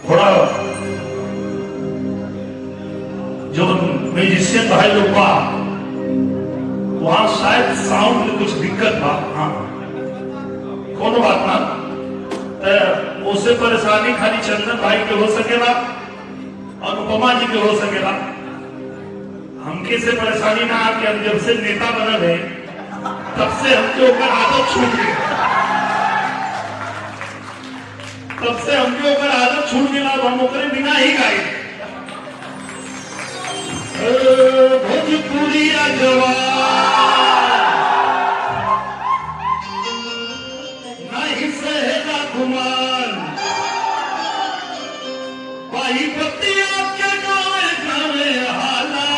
थोड़ा जो म्यूजिशियन भाई लोग बा वहां शायद साउंड में कुछ दिक्कत बा। हाँ कोनो बात ना, उससे परेशानी खाली चंदन भाई के हो सकेला, अनुपमा जी के हो सकेला, हमके से परेशानी ना आके हम जब से नेता बनल है तब से हमके ऊपर आदत छूट गई, तब से हमके ऊपर आदत छूट गई, हम ओकरे बिना ही गाए। भोजपुरिया जवान नहीं सहेगा गुमान, पाई पत्तियां के गावे गावे हाला,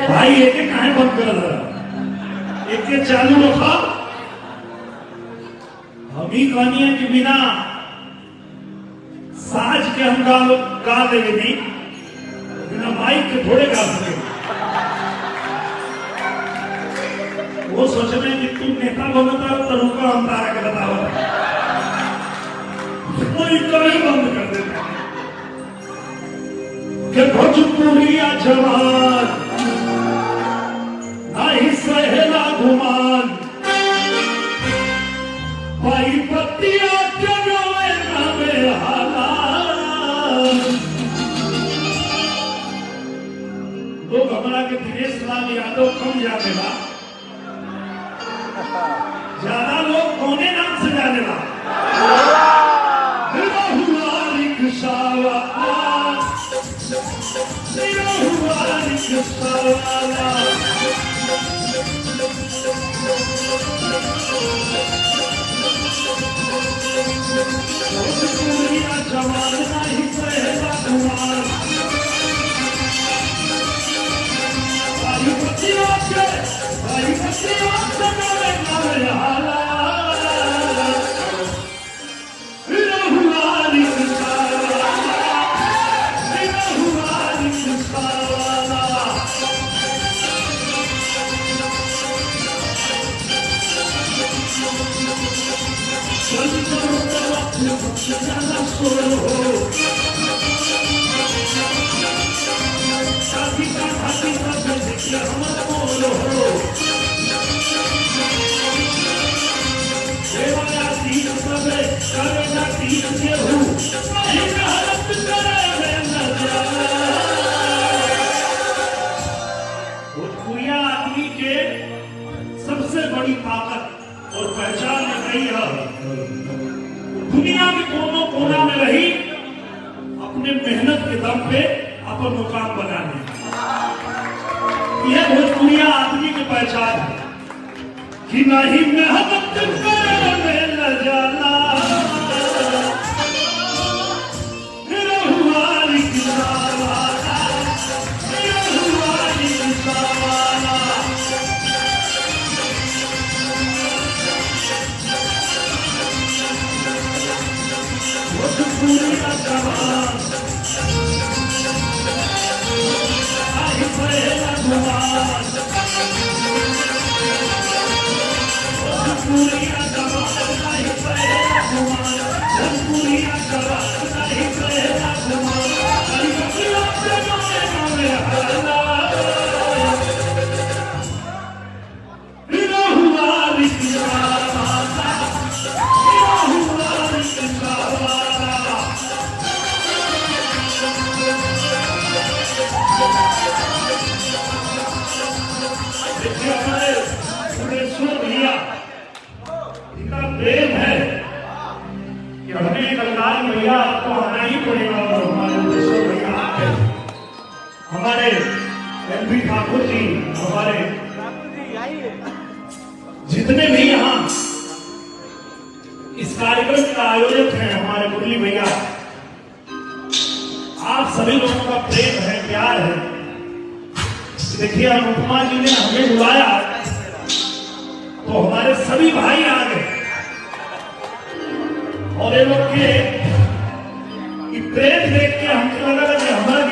भाई एक कहां बंद कर रहा, एक चालू रखा। हम ही कहानियां के बिना साज के हम गा देंगे नहीं, बिना माइक के थोड़े गा सके। वो सोच रहे कि तुम नेता बनता हो तो रुको हम तारा के बताओ, कोई कहीं बंद कर देते कि भोजपुरिया जवान नहीं सहेला गुमान, पाई पत्तियां के गावे गावे हाला। लोग हमारा के दिनेश लाल यादव कम जानेला, ज्यादा लोग कौने नाम से जानेला, हुआ रिक्शावाला, हुआ रिक्शावाला। भोजपुरिया जवान नहीं सहेला गुमान, पाई पत्तियां के गावे गावे हाला, हुआ रिक्शावाला, हुआ रिक्शावाला। शादी का भाती सब देखिए हमर बोल हो, देवाया तीन सब करेगा तीन केहू, नहीं मेहनत करे न जाए। भोजपुरिया आदमी के सबसे बड़ी ताकत और पहचान रही है, दुनिया के कोनों कोना में रही अपने मेहनत के दम पे अपन मुकाम बनाने, यह भोजपुरिया आदमी की पहचान है कि नहीं मेहनत करने न जाना, हुआ रिक्शावाला, हुआ रिक्शावाला। भोजपुरिया जवान नहीं सहेला गुमान, भोजपुरिया जवान नहीं सहेला गुमान, भोजपुरिया जवान नहीं सहेला गुमान, पाई पत्तियां के गावे गावे हाला, हुआ रिक्शावाला, हुआ रिक्शावाला। देखिए हमारे सुरेश्वर भैया इनका प्रेम है कि हमें कल्याण भैया आपको आना ही पड़ेगा, और हमारे सुरेश्वर भैया हमारे एलबी ठाकुर जी, हमारे जितने भी यहाँ इस कार्यक्रम का आयोजक है, हमारे मुरली भैया, आप सभी लोगों का प्रेम है, प्यार है। देखिए अनुपमा जी ने हमें बुलाया तो हमारे सभी भाई आ गए, और ये लोग के प्रेम देख के हमको लगा कि हमारा